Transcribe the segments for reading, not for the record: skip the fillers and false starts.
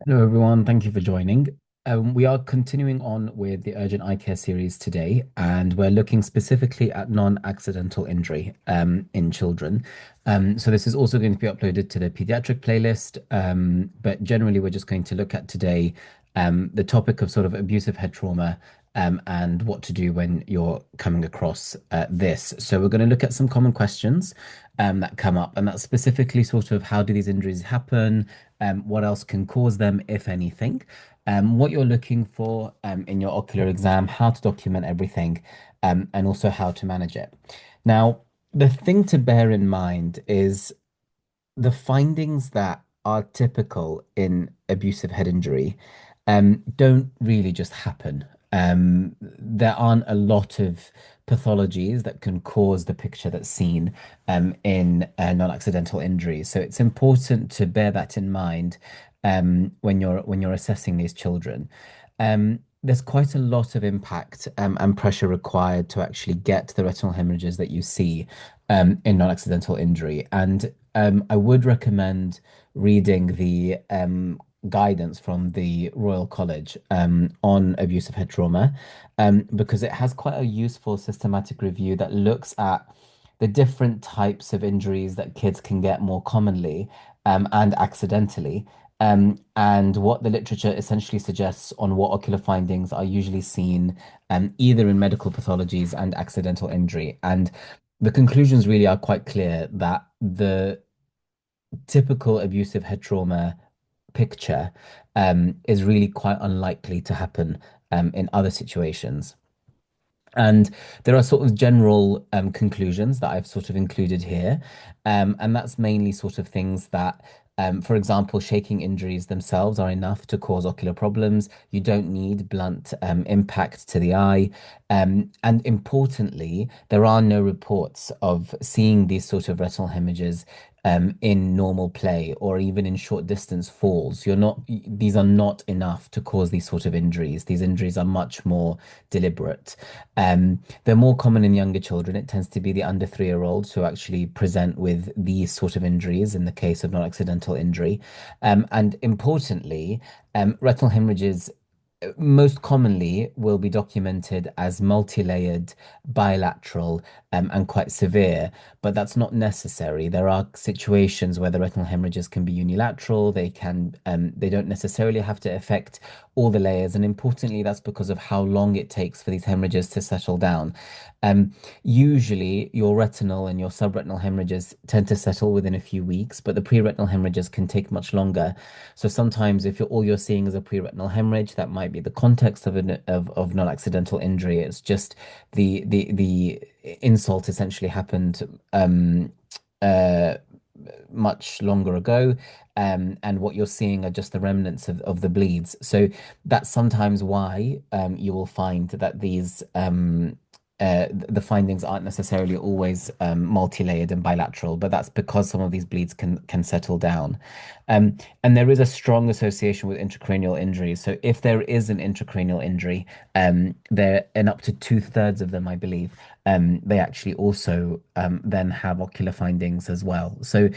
Hello, everyone. Thank you for joining. We are continuing on with the urgent eye care series today, and we're looking specifically at non-accidental injury in children. So this is also going to be uploaded to the pediatric playlist, but generally we're just going to look at today the topic of sort of abusive head trauma and what to do when you're coming across this. So we're going to look at some common questions that come up, and that's specifically sort of how do these injuries happen? What else can cause them, if anything, what you're looking for in your ocular exam, how to document everything, and also how to manage it. Now, the thing to bear in mind is the findings that are typical in abusive head injury don't really just happen. There aren't a lot of pathologies that can cause the picture that's seen in non-accidental injuries. So it's important to bear that in mind when you're assessing these children. There's quite a lot of impact and pressure required to actually get the retinal hemorrhages that you see in non-accidental injury. And I would recommend reading the guidance from the Royal College on abusive head trauma because it has quite a useful systematic review that looks at the different types of injuries that kids can get more commonly and accidentally. And what the literature essentially suggests on what ocular findings are usually seen either in medical pathologies and accidental injury. And the conclusions really are quite clear that the typical abusive head trauma picture is really quite unlikely to happen in other situations. And there are sort of general conclusions that I've sort of included here. And that's mainly sort of things that, for example, shaking injuries themselves are enough to cause ocular problems. You don't need blunt impact to the eye. And importantly, there are no reports of seeing these sort of retinal hemorrhages in normal play or even in short distance falls. These are not enough to cause these sort of injuries. These injuries are much more deliberate. They're more common in younger children. It tends to be the under 3-year-olds who actually present with these sort of injuries in the case of non-accidental injury. And importantly, retinal hemorrhages most commonly will be documented as multi-layered, bilateral, and quite severe, but that's not necessary. There are situations where the retinal hemorrhages can be unilateral. They don't necessarily have to affect all the layers, and importantly, that's because of how long it takes for these hemorrhages to settle down. Um, Usually, your retinal and your subretinal hemorrhages tend to settle within a few weeks, but the pre-retinal hemorrhages can take much longer. So sometimes, if all you're seeing is a pre-retinal hemorrhage, that might be the context of non-accidental injury. It's just the insult essentially happened uh, much longer ago. And what you're seeing are just the remnants of the bleeds. So that's sometimes why you will find that the findings aren't necessarily always multi-layered and bilateral, but that's because some of these bleeds can settle down. And there is a strong association with intracranial injuries. So if there is an intracranial injury, there in up to two-thirds of them, I believe, they actually also then have ocular findings as well. So,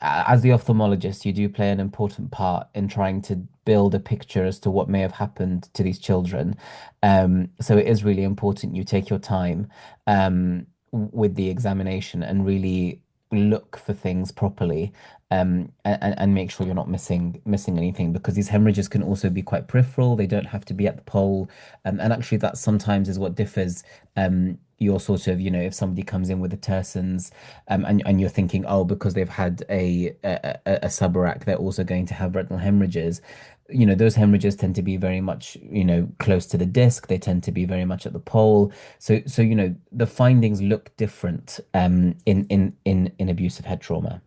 as the ophthalmologist, you do play an important part in trying to build a picture as to what may have happened to these children. So it is really important you take your time with the examination and really look for things properly and make sure you're not missing anything because these hemorrhages can also be quite peripheral. They don't have to be at the pole. And actually that sometimes is what differs your sort of, if somebody comes in with a Terson's and you're thinking, oh, because they've had a subarach, they're also going to have retinal hemorrhages. Those hemorrhages tend to be very much, close to the disc. They tend to be very much at the pole. So the findings look different in abusive head trauma.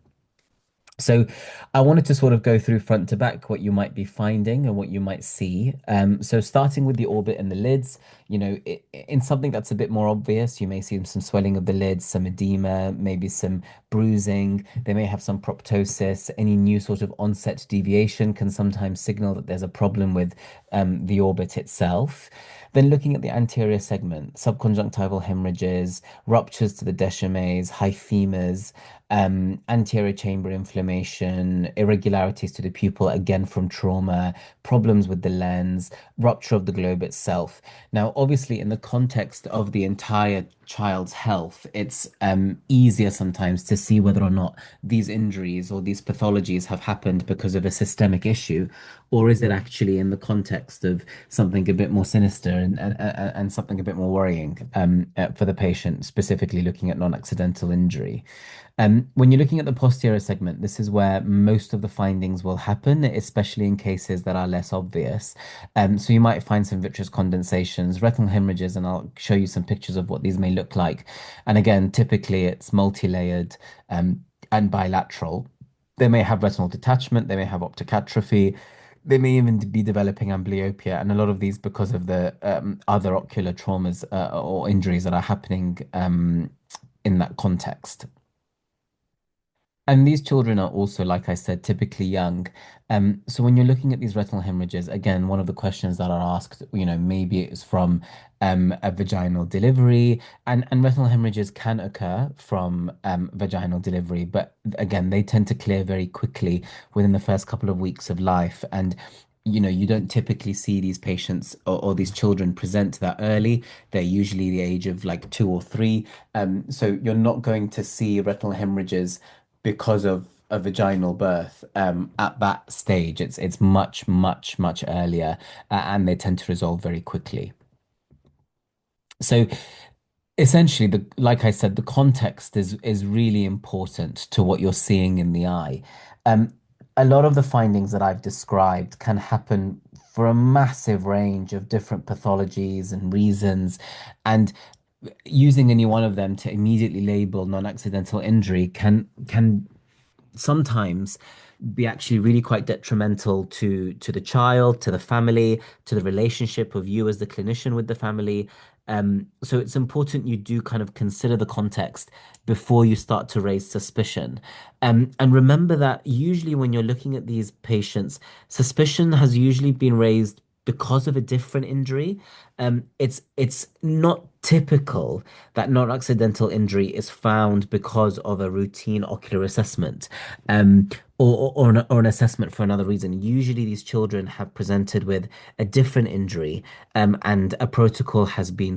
So I wanted to sort of go through front to back what you might be finding and what you might see. So starting with the orbit and the lids, in something that's a bit more obvious, you may see some swelling of the lids, some edema, maybe some bruising. They may have some proptosis. Any new sort of onset deviation can sometimes signal that there's a problem with the orbit itself. Then looking at the anterior segment, subconjunctival hemorrhages, ruptures to the descemes, hyphemas, anterior chamber inflammation inflammation, irregularities to the pupil, again from trauma, problems with the lens, rupture of the globe itself. Now, obviously, in the context of the entire child's health, it's easier sometimes to see whether or not these injuries or these pathologies have happened because of a systemic issue, or is it actually in the context of something a bit more sinister and something a bit more worrying for the patient, specifically looking at non-accidental injury. When you're looking at the posterior segment, this is where most of the findings will happen, especially in cases that are less obvious. So you might find some vitreous condensations, retinal hemorrhages, and I'll show you some pictures of what these may look like. And again, typically it's multi-layered and bilateral. They may have retinal detachment, they may have optic atrophy, they may even be developing amblyopia, and a lot of these because of the other ocular traumas or injuries that are happening in that context. And these children are also, like I said, typically young. So when you're looking at these retinal hemorrhages, again, one of the questions that are asked, maybe it's from a vaginal delivery, and retinal hemorrhages can occur from vaginal delivery, but again, they tend to clear very quickly within the first couple of weeks of life. And you don't typically see these patients or these children present that early. They're usually the age of like 2 or 3. So you're not going to see retinal hemorrhages because of a vaginal birth at that stage. It's much, much, much earlier, and they tend to resolve very quickly. So essentially, like I said, the context is really important to what you're seeing in the eye. Um, a lot of the findings that I've described can happen for a massive range of different pathologies and reasons, and using any one of them to immediately label non-accidental injury can sometimes be actually really quite detrimental to the child, to the family, to the relationship of you as the clinician with the family. So it's important you do kind of consider the context before you start to raise suspicion. And remember that usually when you're looking at these patients, suspicion has usually been raised because of a different injury. It's not typical that non-accidental injury is found because of a routine ocular assessment, or an assessment for another reason. Usually, these children have presented with a different injury, and a protocol has been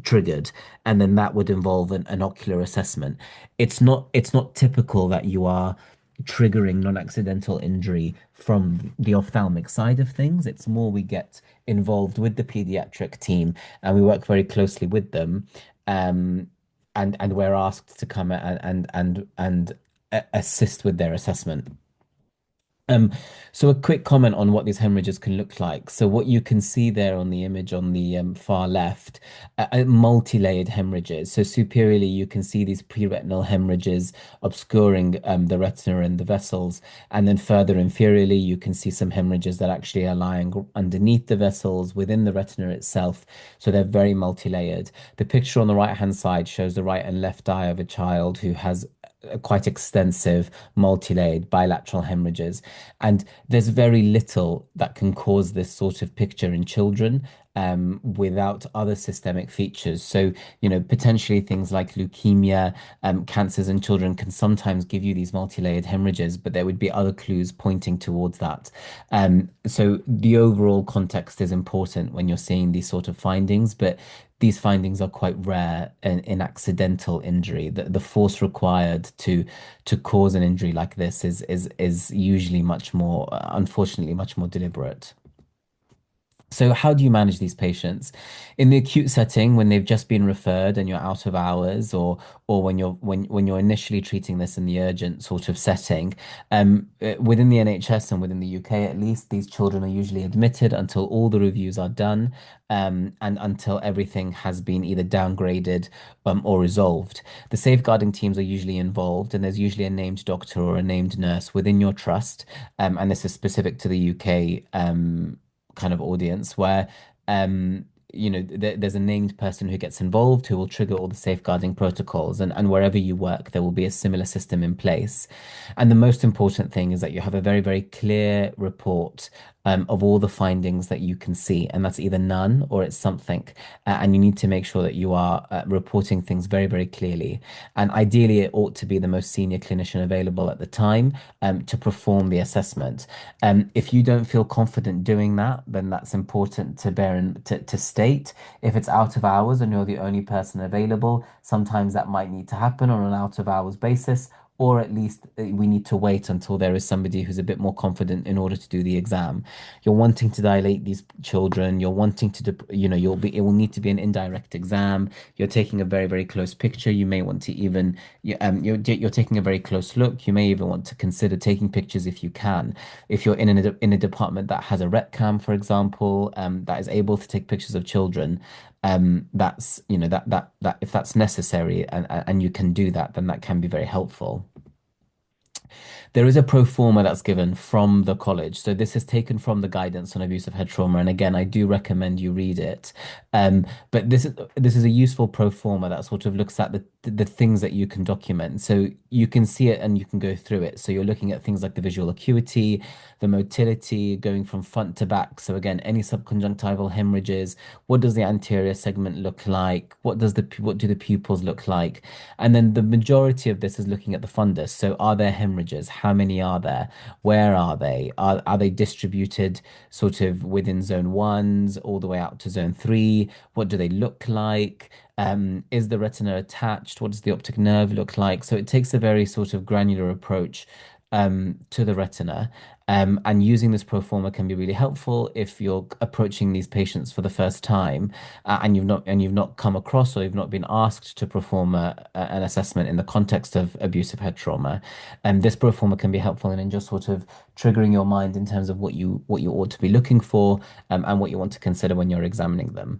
triggered, and then that would involve an ocular assessment. It's not typical that you are triggering non-accidental injury from the ophthalmic side of things. It's more we get involved with the pediatric team and we work very closely with them. Um, and we're asked to come and assist with their assessment. Um, so a quick comment on what these hemorrhages can look like. So what you can see there on the image on the far left, multi-layered hemorrhages. So superiorly, you can see these pre-retinal hemorrhages obscuring the retina and the vessels. And then further inferiorly, you can see some hemorrhages that actually are lying underneath the vessels within the retina itself. So they're very multi-layered. The picture on the right-hand side shows the right and left eye of a child who has quite extensive multi-layered bilateral hemorrhages. And there's very little that can cause this sort of picture in children without other systemic features. So, potentially things like leukemia, cancers in children can sometimes give you these multi-layered hemorrhages, but there would be other clues pointing towards that. So the overall context is important when you're seeing these sort of findings, but these findings are quite rare in accidental injury. The force required to cause an injury like this is usually much more, unfortunately, much more deliberate. So how do you manage these patients in the acute setting when they've just been referred and you're out of hours, or when you're initially treating this in the urgent sort of setting? Within the NHS and within the UK at least, these children are usually admitted until all the reviews are done, and until everything has been either downgraded or resolved. The safeguarding teams are usually involved, and there's usually a named doctor or a named nurse within your trust, and this is specific to the UK. Kind of audience where there's a named person who gets involved who will trigger all the safeguarding protocols, and wherever you work there will be a similar system in place. And the most important thing is that you have a very, very clear report of all the findings that you can see, and that's either none or it's something. And you need to make sure that you are reporting things very, very clearly. And ideally, it ought to be the most senior clinician available at the time to perform the assessment. If you don't feel confident doing that, then that's important to to state. If it's out of hours and you're the only person available, sometimes that might need to happen on an out of hours basis, or at least we need to wait until there is somebody who's a bit more confident in order to do the exam. You're wanting to dilate these children, you're wanting to, it will need to be an indirect exam. You're taking a very, very close picture. You may want to even, you're taking a very close look. You may even want to consider taking pictures if you can. If you're in a department that has a ret cam, for example, that is able to take pictures of children, that's that if that's necessary and you can do that, then that can be very helpful. There is a pro forma that's given from the college. So this is taken from the guidance on abusive head trauma. And again, I do recommend you read it. But this is a useful pro forma that sort of looks at the things that you can document. So you can see it and you can go through it. So you're looking at things like the visual acuity, the motility, going from front to back. So again, any subconjunctival hemorrhages, what does the anterior segment look like? What do the pupils look like? And then the majority of this is looking at the fundus. So are there hemorrhages? How many are there? Where are they? Are they distributed sort of within zone ones all the way out to zone three? What do they look like? Is the retina attached? What does the optic nerve look like? So it takes a very sort of granular approach to the retina. And using this pro forma can be really helpful if you're approaching these patients for the first time and you've not come across or you've not been asked to perform an assessment in the context of abusive head trauma. And this pro forma can be helpful in just sort of triggering your mind in terms of what you ought to be looking for and what you want to consider when you're examining them.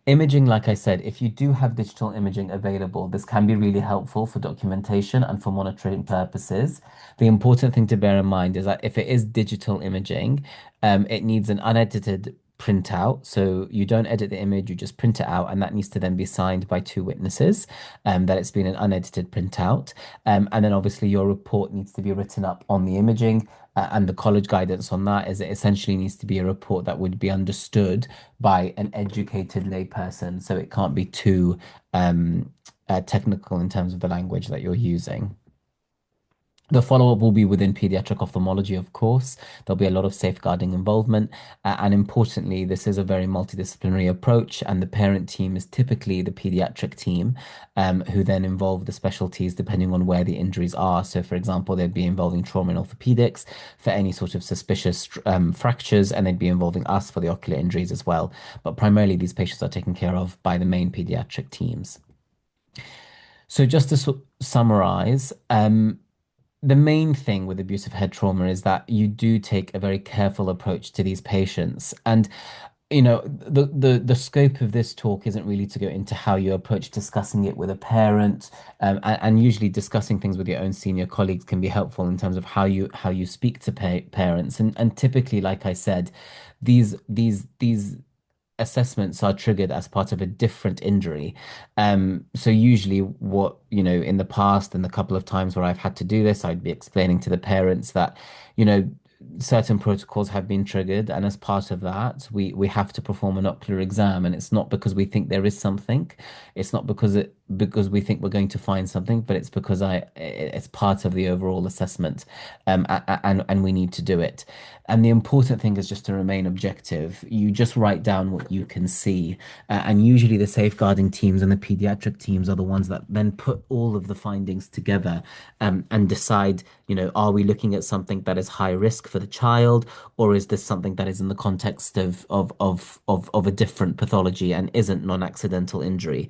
Imaging, like I said, if you do have digital imaging available, this can be really helpful for documentation and for monitoring purposes. The important thing to bear in mind is that if it is digital imaging, it needs an unedited printout. So you don't edit the image, you just print it out, and that needs to then be signed by two witnesses, that it's been an unedited printout. And then obviously your report needs to be written up on the imaging. And the college guidance on that is it essentially needs to be a report that would be understood by an educated layperson. So it can't be too technical in terms of the language that you're using. The follow-up will be within pediatric ophthalmology, of course. There'll be a lot of safeguarding involvement. And importantly, this is a very multidisciplinary approach, and the parent team is typically the pediatric team, who then involve the specialties depending on where the injuries are. So, for example, they'd be involving trauma and orthopedics for any sort of suspicious fractures, and they'd be involving us for the ocular injuries as well. But primarily, these patients are taken care of by the main pediatric teams. So, just to summarize, the main thing with abusive head trauma is that you do take a very careful approach to these patients. And, the scope of this talk isn't really to go into how you approach discussing it with a parent. And usually discussing things with your own senior colleagues can be helpful in terms of how you speak to parents. And typically, like I said, these assessments are triggered as part of a different injury. So usually in the past and the couple of times where I've had to do this, I'd be explaining to the parents that, you know, certain protocols have been triggered, and as part of that, we have to perform an ocular exam, and it's not because we think there is something, it's not because we think we're going to find something, but it's because it's part of the overall assessment, and we need to do it. And the important thing is just to remain objective. You just write down what you can see, and usually the safeguarding teams and the pediatric teams are the ones that then put all of the findings together, and decide, are we looking at something that is high risk for the child, or is this something that is in the context of a different pathology and isn't non-accidental injury?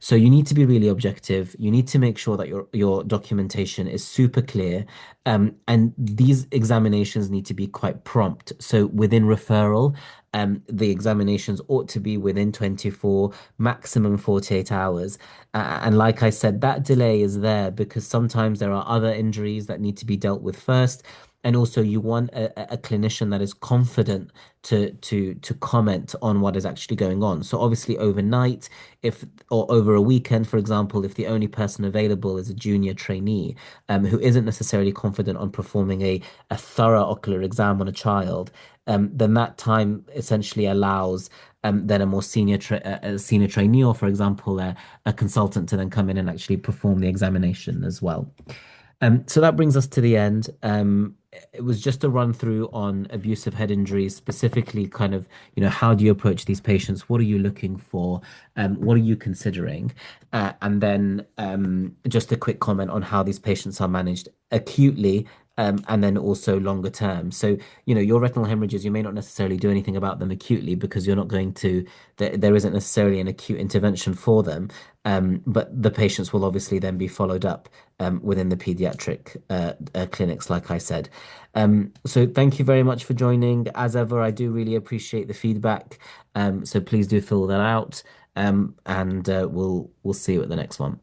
So you need to be really objective. You need to make sure that your documentation is super clear. And these examinations need to be quite prompt. So within referral, the examinations ought to be within 24, maximum 48 hours. And like I said, that delay is there because sometimes there are other injuries that need to be dealt with first. and also you want a clinician that is confident to comment on what is actually going on. So obviously overnight, if or over a weekend, for example, if the only person available is a junior trainee who isn't necessarily confident on performing a thorough ocular exam on a child, then that time essentially allows then a more a senior trainee, or for example, a consultant to then come in and actually perform the examination as well. So that brings us to the end. It was just a run through on abusive head injuries, specifically kind of, how do you approach these patients? What are you looking for? What are you considering? And then just a quick comment on how these patients are managed acutely, and then also longer term. So, your retinal hemorrhages, you may not necessarily do anything about them acutely because you're not going to, there isn't necessarily an acute intervention for them. But the patients will obviously then be followed up within the pediatric clinics, like I said. So thank you very much for joining. As ever, I do really appreciate the feedback. So please do fill that out. And we'll see you at the next one.